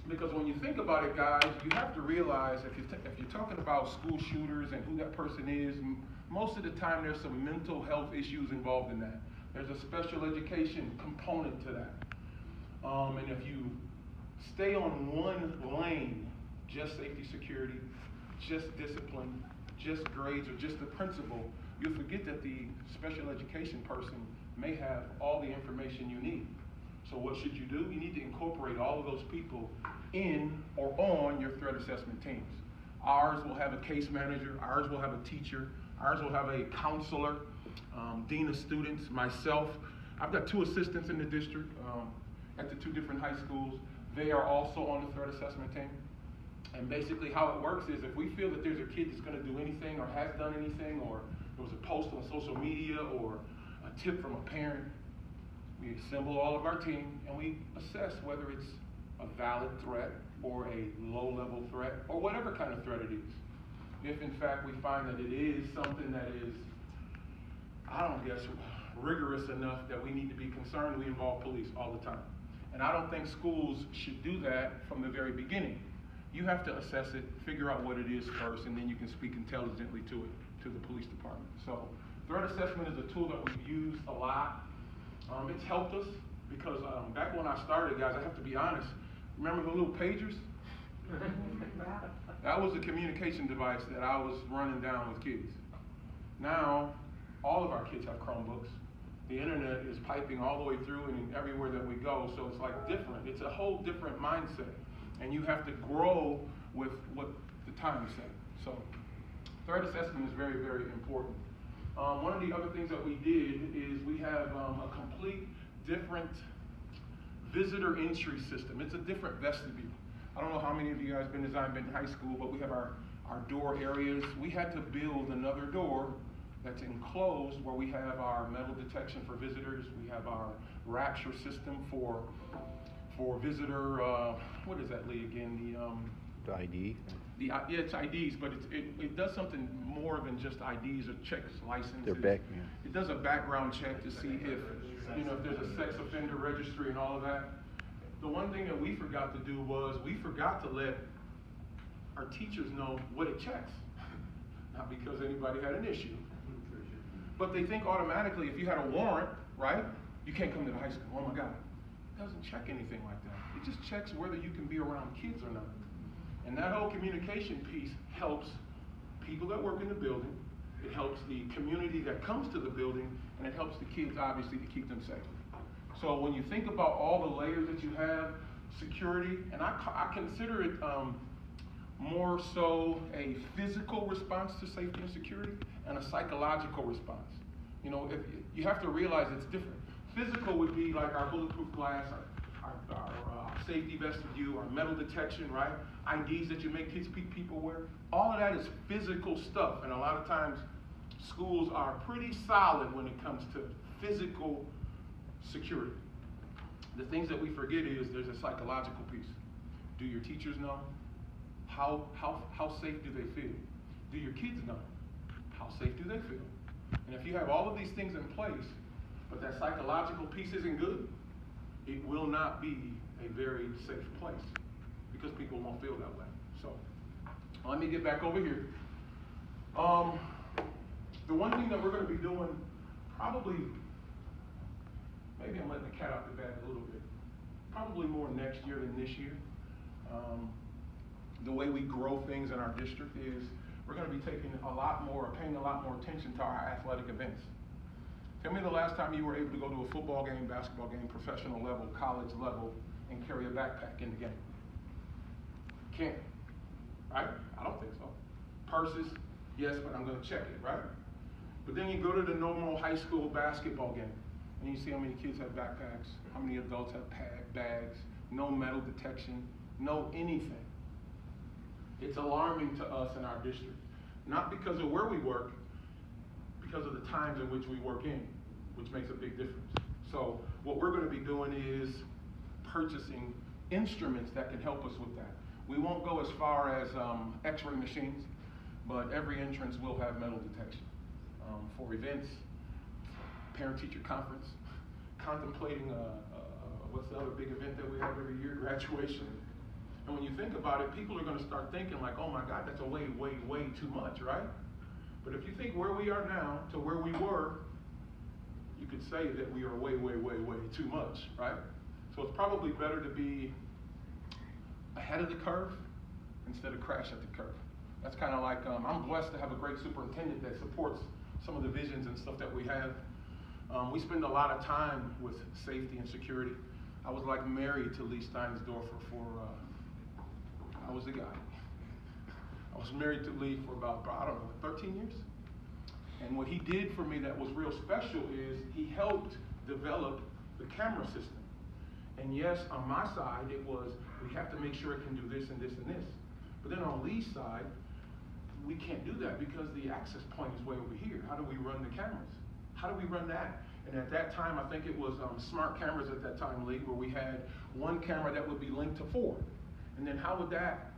Because when you think about it, guys, you have to realize if you're talking about school shooters and who that person is, most of the time there's some mental health issues involved in that. There's a special education component to that. And if you stay on one lane, just safety security, just discipline, just grades, or just the principal, you'll forget that the special education person may have all the information you need. So what should you do? You need to incorporate all of those people in or on your threat assessment teams. Ours will have a case manager, ours will have a teacher, ours will have a counselor, dean of students, myself. I've got 2 assistants in the district at the 2 different high schools. They are also on the threat assessment team. And basically how it works is if we feel that there's a kid that's going to do anything or has done anything, or there was a post on social media or a tip from a parent, we assemble all of our team and we assess whether it's a valid threat or a low-level threat or whatever kind of threat it is. If in fact we find that it is something that is, I don't guess, rigorous enough that we need to be concerned, we involve police all the time. And I don't think schools should do that from the very beginning. You have to assess it, figure out what it is first, and then you can speak intelligently to it, to the police department. So threat assessment is a tool that we've used a lot. It's helped us because back when I started, guys, I have to be honest, remember the little pagers? That was a communication device that I was running down with kids. Now, all of our kids have Chromebooks. The internet is piping all the way through and everywhere that we go, so it's like different. It's a whole different mindset. And you have to grow with what the times say. So threat assessment is very, very important. One of the other things that we did is we have a complete different visitor entry system. It's a different vestibule. I don't know how many of you guys have been to Zion-Benton High School, but we have our door areas. We had to build another door that's enclosed where we have our metal detection for visitors. We have our rapture system for visitor, what is that, Lee, again? The ID? Yeah, it's IDs, but it does something more than just IDs or checks licenses. Yeah. It does a background check to see if there's a sex offender registry and all of that. The one thing that we forgot to do was we forgot to let our teachers know what it checks. Not because anybody had an issue, but they think automatically if you had a warrant, right, you can't come to the high school. Oh my God. It doesn't check anything like that. It just checks whether you can be around kids or not. And that whole communication piece helps people that work in the building, it helps the community that comes to the building, and it helps the kids, obviously, to keep them safe. So when you think about all the layers that you have, security, and I consider it more so a physical response to safety and security and a psychological response. You know, if you have to realize it's different. Physical would be like our bulletproof glass, our safety vestibule, our metal detection, right? IDs that you make kids, people wear. All of that is physical stuff, and a lot of times schools are pretty solid when it comes to physical security. The things that we forget is there's a psychological piece. Do your teachers know? How safe do they feel? Do your kids know? How safe do they feel? And if you have all of these things in place, but that psychological piece isn't good, it will not be a very safe place because people won't feel that way. So let me get back over here. The one thing that we're going to be doing, probably, maybe I'm letting the cat out the bag a little bit, probably more next year than this year. The way we grow things in our district is we're going to be paying a lot more attention to our athletic events. Tell me the last time you were able to go to a football game, basketball game, professional level, college level, and carry a backpack in the game. Can't, right? I don't think so. Purses, yes, but I'm going to check it, right? But then you go to the normal high school basketball game, and you see how many kids have backpacks, how many adults have bags, no metal detection, no anything. It's alarming to us in our district, not because of where we work, because of the times in which we work in, which makes a big difference. So what we're going to be doing is purchasing instruments that can help us with that. We won't go as far as x-ray machines, but every entrance will have metal detection. For events, parent-teacher conference, contemplating what's the other big event that we have every year, graduation. And when you think about it, people are going to start thinking like, oh my God, that's a way, way, way too much, right? But if you think where we are now to where we were, you could say that we are way, way, way, way too much, right? So it's probably better to be ahead of the curve instead of crash at the curve. That's kind of like, I'm blessed to have a great superintendent that supports some of the visions and stuff that we have. We spend a lot of time with safety and security. I was like married to Lee Steinsdorfer for, I was the guy. I was married to Lee for about, I don't know, 13 years? And what he did for me that was real special is he helped develop the camera system. And yes, on my side, it was, we have to make sure it can do this and this and this. But then on Lee's side, we can't do that because the access point is way over here. How do we run the cameras? How do we run that? And at that time, I think it was smart cameras at that time, Lee, where we had one camera that would be linked to 4. And then how would that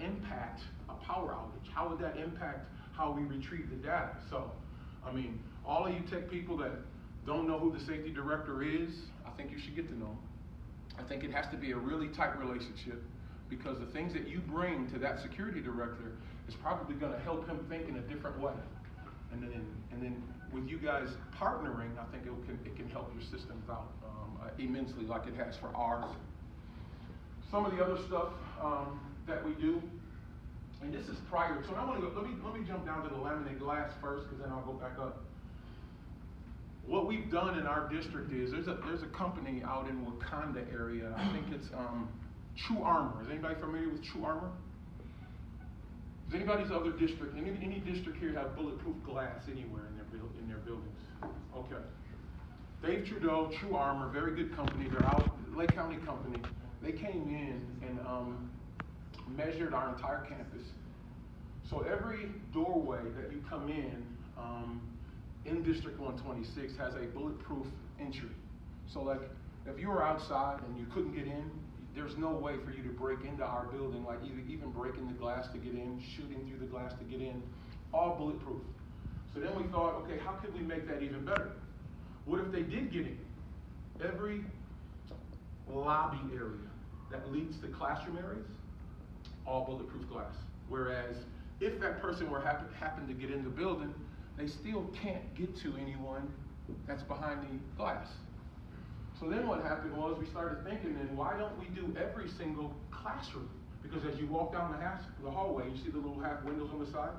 impact a power outage? How would that impact how we retrieve the data? So, I mean, all of you tech people that don't know who the safety director is, I think you should get to know him. I think it has to be a really tight relationship because the things that you bring to that security director is probably going to help him think in a different way. And then with you guys partnering, I think it can help your systems out immensely like it has for ours. Some of the other stuff that we do, and this is prior to, and I want to go, let me jump down to the laminate glass first because then I'll go back up. What we've done in our district is, there's a company out in Wakanda area, I think it's True Armor. Is anybody familiar with True Armor? Does anybody's other district, any district here have bulletproof glass anywhere in their buildings? Okay. Dave Trudeau, True Armor, very good company. They're out, Lake County company. They came in and measured our entire campus. So every doorway that you come in District 126 has a bulletproof entry. So like if you were outside and you couldn't get in, there's no way for you to break into our building, like even breaking the glass to get in, shooting through the glass to get in, all bulletproof. So then we thought, okay, how could we make that even better? What if they did get in? Every lobby area that leads to classroom areas, all bulletproof glass. Whereas if that person were happen to get in the building, they still can't get to anyone that's behind the glass. So then what happened was we started thinking, then why don't we do every single classroom? Because as you walk down the hallway, you see the little half windows on the side?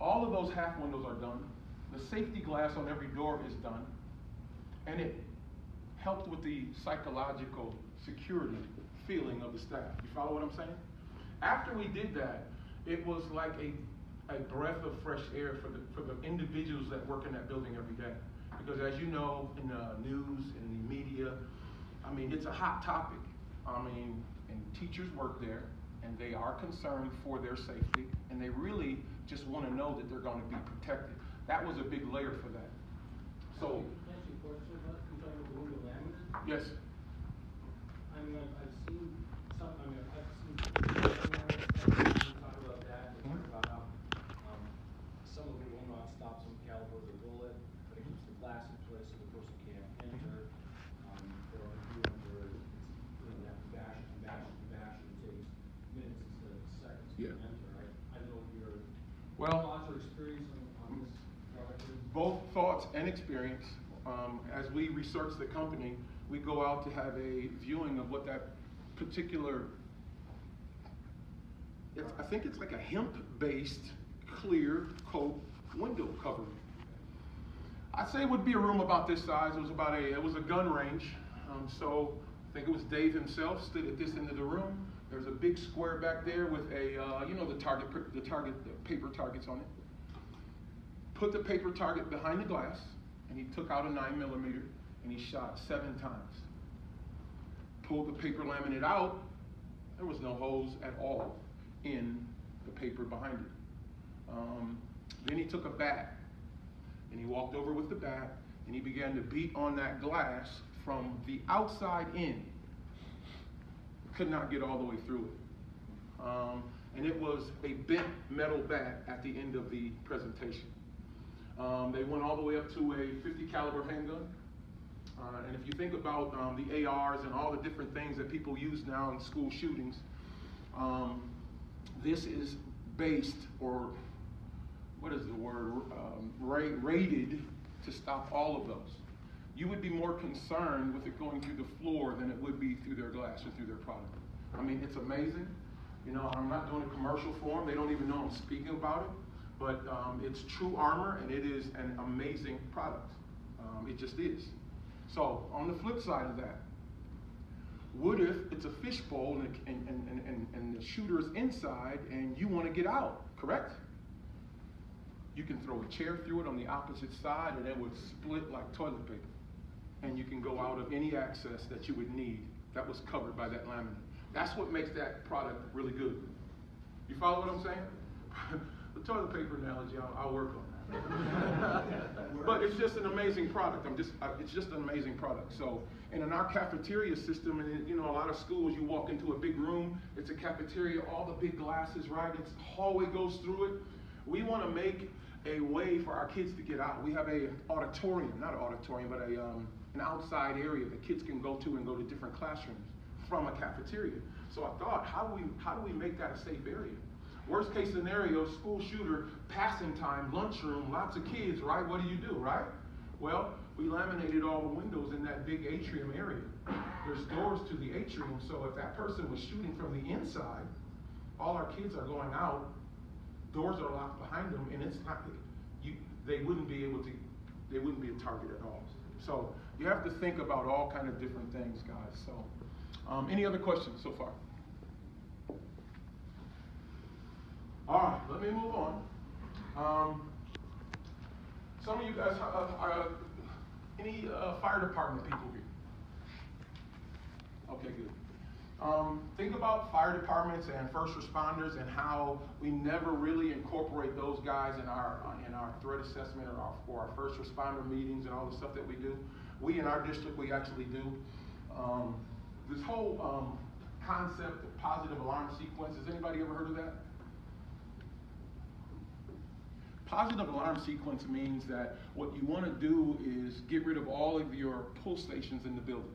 All of those half windows are done. The safety glass on every door is done. And it helped with the psychological security feeling of the staff. You follow what I'm saying? After we did that, it was like a breath of fresh air for the individuals that work in that building every day. Because as you know, in the news, in the media, I mean, it's a hot topic. I mean, and teachers work there, and they are concerned for their safety, and they really just want to know that they're going to be protected. That was a big layer for that. So, yes. I mean, I've seen some. I mean, I've seen talk about that. They talk about how some of it will not stop some calibers or bullet, but it keeps the glass in place so the person can't enter. Or where you have to bash it, and it takes minutes instead of seconds to enter. Right? I don't know if your thoughts or experience on this product. Both thoughts and experience. As we research the company, we go out to have a viewing of what that particular, I think it's like a hemp-based clear coat window covering. I'd say it would be a room about this size. It was a gun range. So I think it was Dave himself stood at this end of the room. There's a big square back there with a, the paper targets on it. Put the paper target behind the glass, and he took out a 9mm and he shot 7 times. Pulled the paper laminate out, there was no holes at all in the paper behind it. Then he took a bat and he walked over with the bat and he began to beat on that glass from the outside in. Could not get all the way through it. And it was a bent metal bat at the end of the presentation. They went all the way up to a .50 caliber handgun. And if you think about the ARs and all the different things that people use now in school shootings, this is based, or what is the word, rated to stop all of those. You would be more concerned with it going through the floor than it would be through their glass or through their product. I mean, it's amazing. You know, I'm not doing a commercial for them. They don't even know I'm speaking about it. But it's true armor, and it is an amazing product. It just is. So, on the flip side of that, what if it's a fishbowl and the shooter is inside and you want to get out, correct? You can throw a chair through it on the opposite side and it would split like toilet paper. And you can go out of any access that you would need that was covered by that laminate. That's what makes that product really good. You follow what I'm saying? The toilet paper analogy, I'll work on that. But it's just an amazing product. It's just an amazing product. So, and in our cafeteria system, and you know, a lot of schools, you walk into a big room, it's a cafeteria, all the big glasses, right? It's hallway goes through it. We want to make a way for our kids to get out. We have a auditorium, not an auditorium, but an outside area that kids can go to and go to different classrooms from a cafeteria. So I thought, how do we make that a safe area? Worst case scenario, school shooter, passing time, lunchroom, lots of kids, right? What do, right? Well, we laminated all the windows in that big atrium area. There's doors to the atrium, so if that person was shooting from the inside, all our kids are going out, doors are locked behind them, and it's not, they wouldn't be a target at all. So you have to think about all kind of different things, guys. So any other questions so far? All right, let me move on. Some of you guys, any fire department people here? Okay, good. Think about fire departments and first responders and how we never really incorporate those guys in our threat assessment or our first responder meetings and all the stuff that we do. We in our district, we actually do. This whole concept of positive alarm sequence, has anybody ever heard of that? Positive alarm sequence means that what you want to do is get rid of all of your pull stations in the building.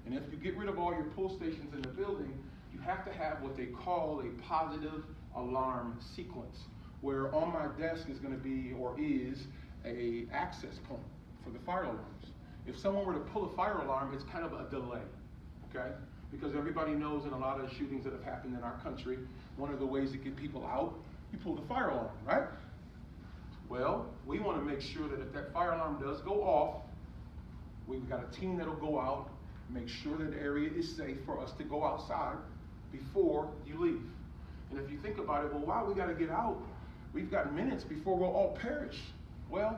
And if you get rid of all your pull stations in the building, you have to have what they call a positive alarm sequence, where on my desk is going to be, or is, a access point for the fire alarms. If someone were to pull a fire alarm, it's kind of a delay, okay? Because everybody knows in a lot of the shootings that have happened in our country, one of the ways to get people out, you pull the fire alarm, right? Well, we want to make sure that if that fire alarm does go off, we've got a team that'll go out, make sure that the area is safe for us to go outside before you leave. And if you think about it, well, why we got to get out? We've got minutes before we'll all perish. Well,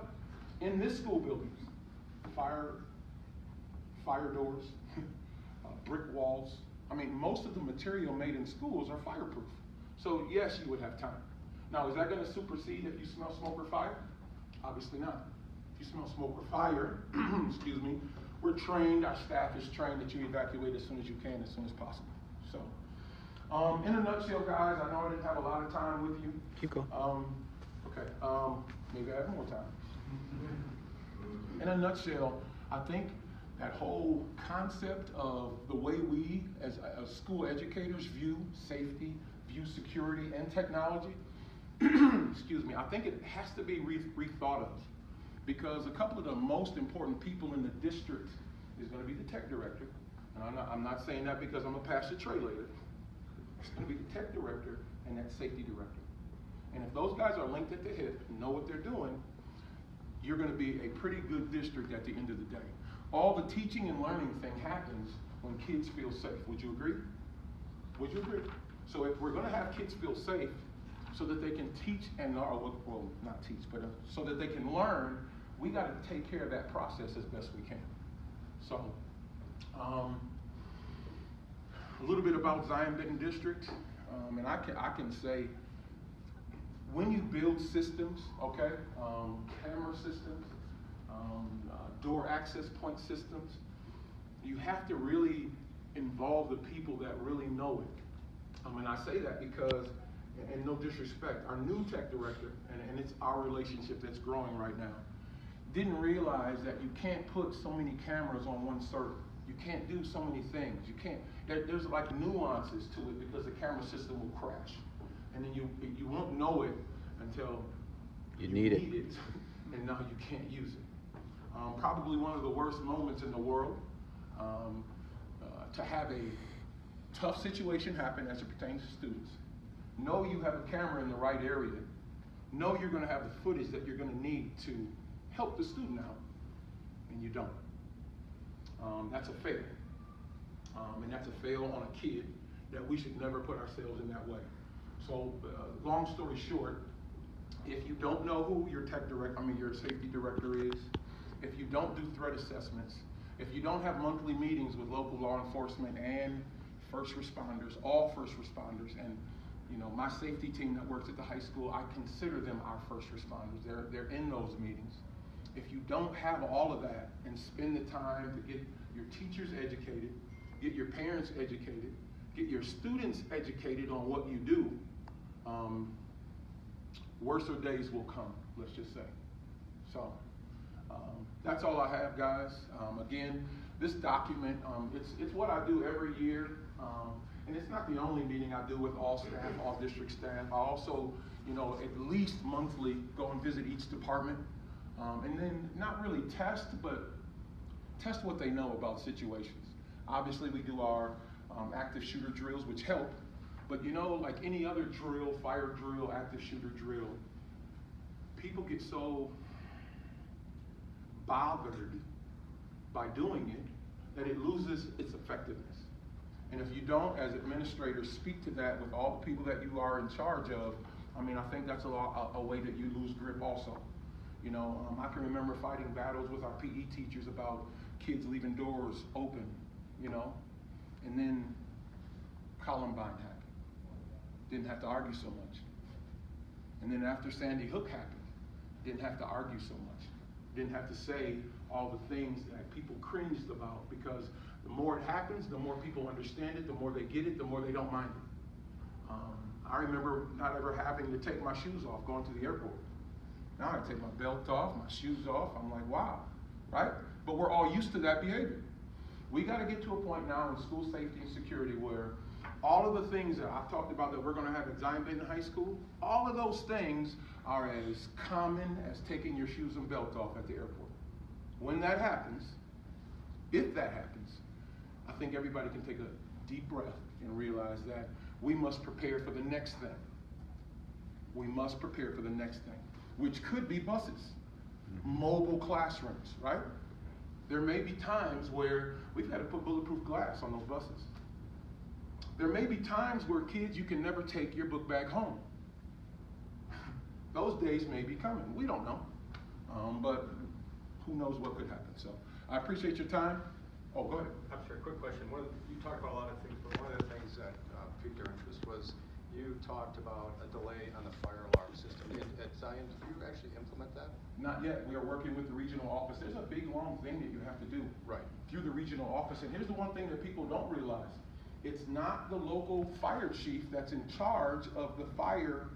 in this school building, fire doors, brick walls. I mean, most of the material made in schools are fireproof. So yes, you would have time. Now, is that going to supersede if you smell smoke or fire? Obviously not. If you smell smoke or fire, excuse me, we're trained, our staff is trained that you evacuate as soon as you can, as soon as possible. So, in a nutshell, guys, I know I didn't have a lot of time with you. Keep going. Okay, maybe I have more time. In a nutshell, I think that whole concept of the way we, as school educators, view safety, view security and technology, excuse me, I think it has to be rethought of, because a couple of the most important people in the district is going to be the tech director, and I'm not saying that because I'm a pastor Trey later. It's going to be the tech director and that safety director. And if those guys are linked at the hip and know what they're doing, you're going to be a pretty good district at the end of the day. All the teaching and learning thing happens when kids feel safe. Would you agree? Would you agree? So if we're going to have kids feel safe so that they can teach and, well, not teach, but so that they can learn, we got to take care of that process as best we can. So, a little bit about Zion-Benton District, and I can say, when you build systems, okay, camera systems, door access point systems, you have to really involve the people that really know it. And I say that because, and no disrespect, our new tech director, and it's our relationship that's growing right now, didn't realize that you can't put so many cameras on one server. You can't do so many things. You can't, there's like nuances to it because the camera system will crash. And then you won't know it until you need it. And now you can't use it. Probably one of the worst moments in the world, to have a tough situation happen as it pertains to students. Know you have a camera in the right area. Know you're going to have the footage that you're going to need to help the student out, and you don't. That's a fail. And that's a fail on a kid that we should never put ourselves in that way. So, long story short, if you don't know who your your safety director is, if you don't do threat assessments, if you don't have monthly meetings with local law enforcement and first responders, all first responders, and my safety team that works at the high school, I consider them our first responders. They're in those meetings. If you don't have all of that and spend the time to get your teachers educated, get your parents educated, get your students educated on what you do, worser days will come, let's just say. So that's all I have, guys. Again, this document, it's what I do every year, and it's not the only meeting I do with all staff, all district staff. I also, at least monthly go and visit each department, and then not really test, but test what they know about situations. Obviously, we do our active shooter drills, which help, but like any other drill, fire drill, active shooter drill, people get so bothered by doing it that it loses its effectiveness. And if you don't, as administrators, speak to that with all the people that you are in charge of, I think that's a way that you lose grip also. I can remember fighting battles with our PE teachers about kids leaving doors open, and then Columbine happened. Didn't have to argue so much. And then after Sandy Hook happened, didn't have to argue so much. Didn't have to say all the things that people cringed about, because the more it happens, the more people understand it, the more they get it, the more they don't mind it. I remember not ever having to take my shoes off going to the airport. Now I take my belt off, my shoes off. I'm like, wow, right? But we're all used to that behavior. We got to get to a point now in school safety and security where all of the things that I've talked about that we're going to have at Zion-Benton High School, all of those things are as common as taking your shoes and belt off at the airport. When that happens, if that happens, I think everybody can take a deep breath and realize that we must prepare for the next thing. We must prepare for the next thing, which could be buses, mobile classrooms, right? There may be times where we've got to put bulletproof glass on those buses. There may be times where kids, you can never take your book bag home. Those days may be coming. We don't know, but who knows what could happen. So I appreciate your time. Oh, go ahead. I'm sorry, quick question. You talked about a lot of things, but one of the things that piqued our interest was you talked about a delay on the fire alarm system. At Zion, did you actually implement that? Not yet. We are working with the regional office. There's a big, long thing that you have to do through the regional office. And here's the one thing that people don't realize. It's not the local fire chief that's in charge of the fire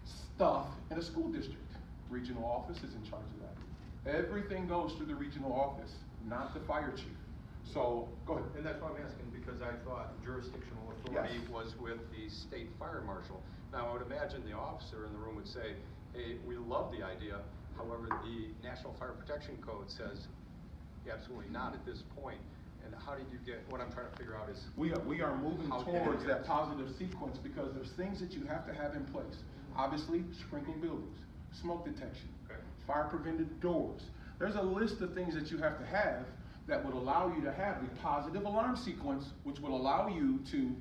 stuff in a school district. Regional office is in charge of that. Everything goes through the regional office, not the fire chief. So, go ahead. And that's why I'm asking, because I thought jurisdictional authority was with the state fire marshal. Now, I would imagine the officer in the room would say, hey, we love the idea. However, the National Fire Protection Code says absolutely not at this point. And how did you get, what I'm trying to figure out is... We are moving towards that positive sequence because there's things that you have to have in place. Obviously, sprinkled buildings, smoke detection, fire prevented doors. There's a list of things that you have to have that would allow you to have a positive alarm sequence, which will allow you to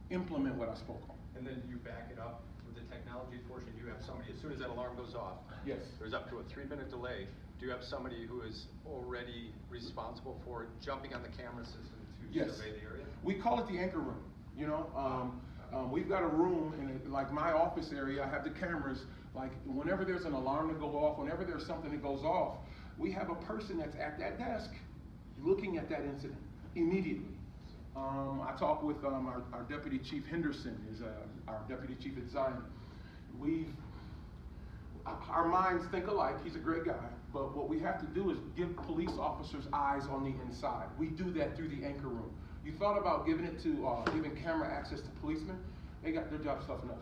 implement what I spoke on. And then you back it up with the technology portion. You have somebody, as soon as that alarm goes off, there's up to a 3-minute delay. Do you have somebody who is already responsible for jumping on the camera system to survey the area? We call it the anchor room. We've got a room in like my office area. I have the cameras. Like whenever there's an alarm to go off, whenever there's something that goes off, we have a person that's at that desk looking at that incident immediately. I talked with our Deputy Chief Henderson, is our Deputy Chief at Zion. our minds think alike. He's a great guy, but what we have to do is give police officers eyes on the inside. We do that through the anchor room. You thought about giving it to, giving camera access to policemen? They got their job tough enough.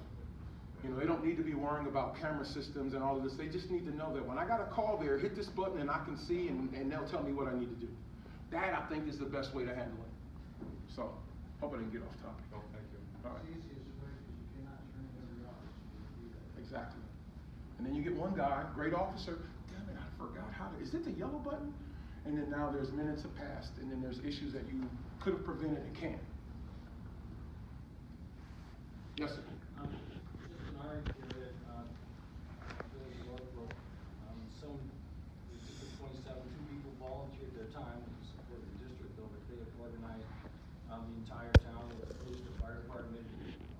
You know, they don't need to be worrying about camera systems and all of this. They just need to know that when I got a call there, hit this button and I can see and they'll tell me what I need to do. That, I think, is the best way to handle it. So, hope I didn't get off topic. Oh, thank you. All right. It's the easiest way because you cannot turn it every office. Exactly. And then you get one guy, great officer, damn it, I forgot how to, is it the yellow button? And then now there's minutes have passed, and then there's issues that you could have prevented and can't. Yes, sir. Just in our area, village of Northbrook, we took the 27, two people volunteered their time to support the district over. They have organized the entire town, with the police, the fire department,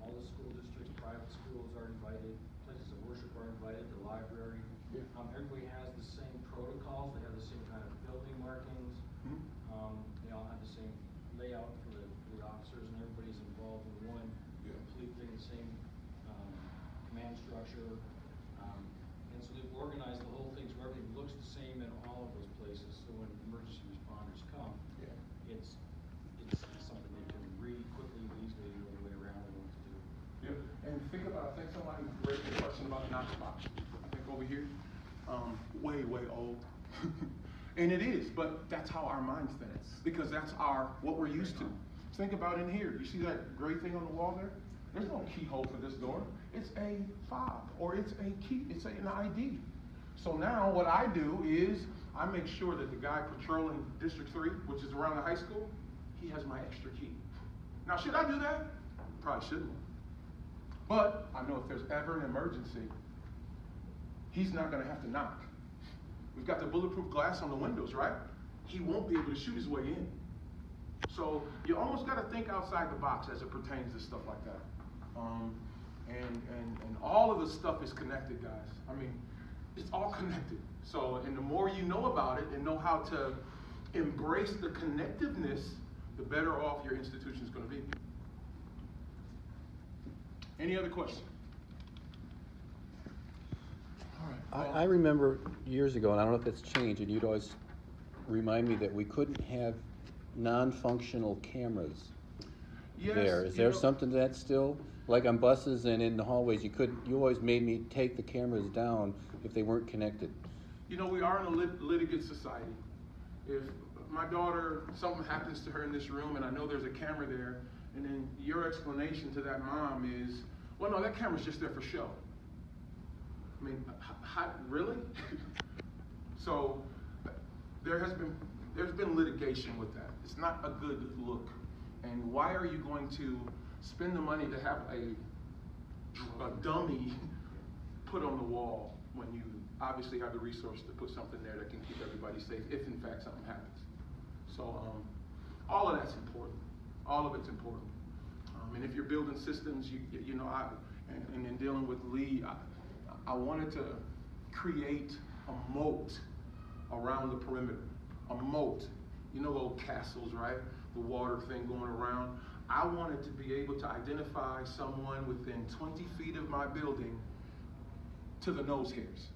all the school districts, private schools are invited, places of worship are invited, the library. Yeah. Everybody has the same protocols, they have the same kind of building markings. They all have the same layout for the officers, and everybody's involved in one complete thing, the same command structure. And so they've organized the whole thing so everything looks the same in all of those places. So when emergency responders come, it's something they can read quickly and easily know the way around and what to do. Yeah. And think about, I think somebody raised a question about the Knox box. I think over here, way old. And it is, but that's how our minds think, because that's what we're used to. Think about in here. You see that gray thing on the wall there? There's no keyhole for this door. It's a fob, or it's a key, it's an ID. So now what I do is I make sure that the guy patrolling District 3, which is around the high school, he has my extra key. Now, should I do that? Probably shouldn't. But I know if there's ever an emergency, he's not gonna have to knock. We've got the bulletproof glass on the windows, right? He won't be able to shoot his way in. So you almost got to think outside the box as it pertains to stuff like that. And all of the stuff is connected, guys. I mean, it's all connected. So, and the more you know about it and know how to embrace the connectiveness, the better off your institution is going to be. Any other questions? All right. I remember years ago, and I don't know if that's changed, and you'd always remind me that we couldn't have non-functional cameras there. Is there something that's still, like on buses and in the hallways, you always made me take the cameras down if they weren't connected. You know, we are in a litigant society. If my daughter, something happens to her in this room and I know there's a camera there, and then your explanation to that mom is, well, no, that camera's just there for show. I mean, really? So there's been litigation with that. It's not a good look. And why are you going to spend the money to have a dummy put on the wall when you obviously have the resource to put something there that can keep everybody safe if in fact something happens? So all of that's important. All of it's important. And if you're building systems, you know, and in dealing with Lee, I wanted to create a moat around the perimeter. A moat. You know those castles, right? The water thing going around. I wanted to be able to identify someone within 20 feet of my building to the nose hairs.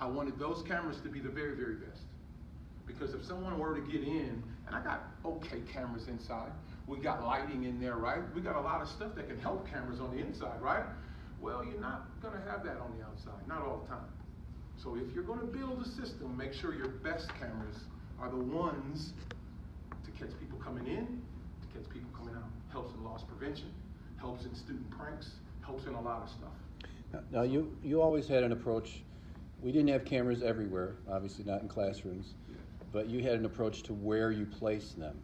I wanted those cameras to be the very, very best. Because if someone were to get in, and I got okay cameras inside, we got lighting in there, right? We got a lot of stuff that can help cameras on the inside, right? Well, you're not gonna have that on the outside, not all the time. So if you're gonna build a system, make sure your best cameras are the ones to catch people coming in, to catch people coming out. Helps in loss prevention, helps in student pranks, helps in a lot of stuff. Now you always had an approach. We didn't have cameras everywhere, obviously not in classrooms, but you had an approach to where you placed them.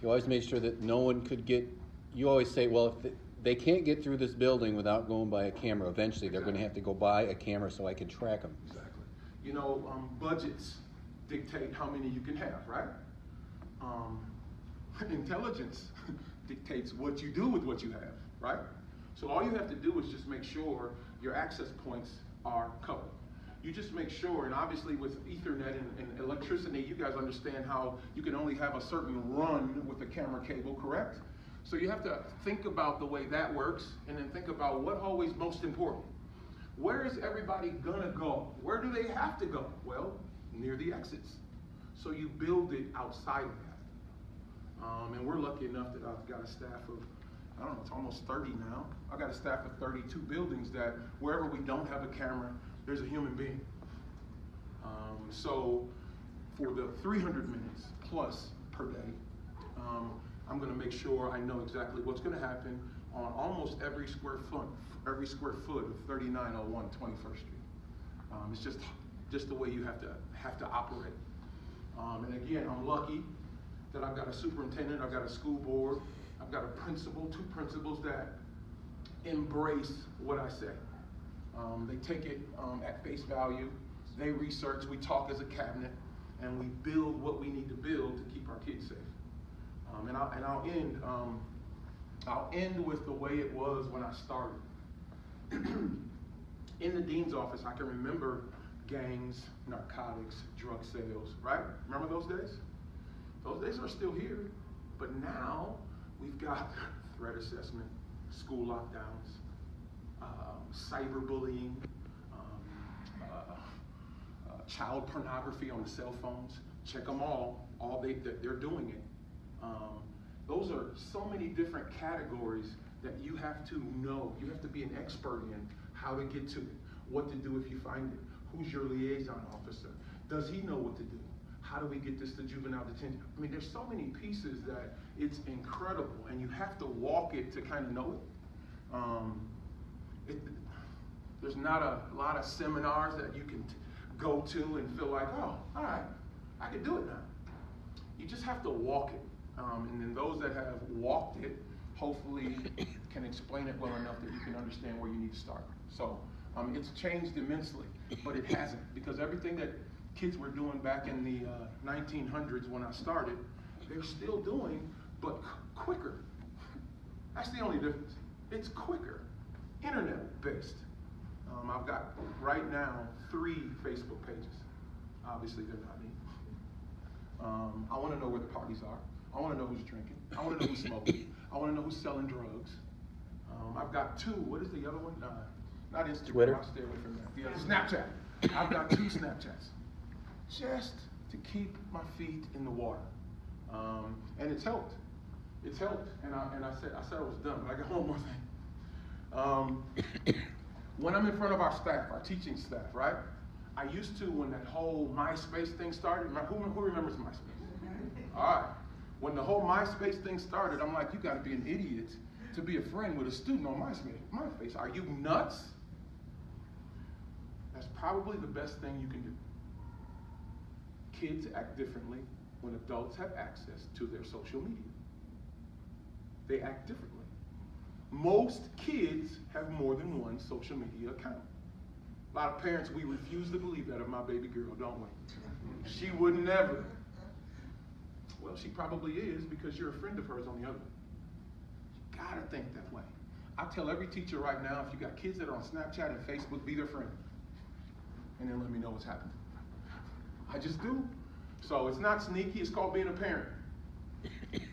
You always made sure that no one could get, you always say, well, if they can't get through this building without going by a camera. Eventually they're going to have to go buy a camera so I can track them. Exactly. You know, budgets dictate how many you can have, right? Intelligence dictates what you do with what you have, right? So all you have to do is just make sure your access points are covered. You just make sure, and obviously with Ethernet and electricity, you guys understand how you can only have a certain run with a camera cable, correct? So you have to think about the way that works, and then think about what always most important. Where is everybody gonna go? Where do they have to go? Well, near the exits. So you build it outside of that. And we're lucky enough that I've got a staff of, I don't know, it's almost 30 now. I've got a staff of 32 buildings that wherever we don't have a camera, there's a human being. So for the 300 minutes plus per day, I'm gonna make sure I know exactly what's gonna happen on almost every square foot of 3901 21st Street. It's just the way you have to operate. And again, I'm lucky that I've got a superintendent, I've got a school board, I've got a principal, two principals that embrace what I say. They take it at face value. They research, we talk as a cabinet, and we build what we need to build to keep our kids safe. And I'll end with the way it was when I started. In the dean's office, I can remember gangs, narcotics, drug sales, right? Remember those days? Those days are still here, but now we've got threat assessment, school lockdowns, cyberbullying, child pornography on the cell phones. Check them all they're doing it. Those are so many different categories that you have to know. You have to be an expert in how to get to it, what to do if you find it, who's your liaison officer, does he know what to do, how do we get this to juvenile detention? I mean, there's so many pieces that it's incredible, and you have to walk it to kind of know it. There's not a lot of seminars that you can go to and feel like, oh, all right, I can do it now. You just have to walk it. And then those that have walked it, hopefully can explain it well enough that you can understand where you need to start. So it's changed immensely, but it hasn't, because everything that kids were doing back in the 1900s when I started, they're still doing, but quicker. That's the only difference. It's quicker, internet-based. I've got right now 3 Facebook pages. Obviously, they're not me. I want to know where the parties are. I want to know who's drinking. I want to know who's smoking. I want to know who's selling drugs. I've got 2. What is the other one? Not Instagram. Twitter. I'll stay away from that. Yeah, Snapchat. I've got 2 Snapchats, just to keep my feet in the water. And it's helped. It's helped. And I said I was done, but I got one more thing. When I'm in front of our staff, our teaching staff, right? I used to, when that whole MySpace thing started. Who remembers MySpace? All right. When the whole MySpace thing started, I'm like, you got to be an idiot to be a friend with a student on MySpace. Are you nuts? That's probably the best thing you can do. Kids act differently when adults have access to their social media. They act differently. Most kids have more than one social media account. A lot of parents, we refuse to believe that of my baby girl, don't we? She would never. Well, she probably is, because you're a friend of hers on the other. You gotta think that way. I tell every teacher right now, if you got kids that are on Snapchat and Facebook, be their friend. And then let me know what's happening. I just do. So it's not sneaky, it's called being a parent.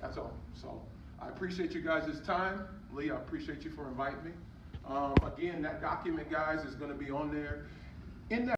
That's all. So I appreciate you guys' time. Lee, I appreciate you for inviting me. Again, that document, guys, is gonna be on there. In that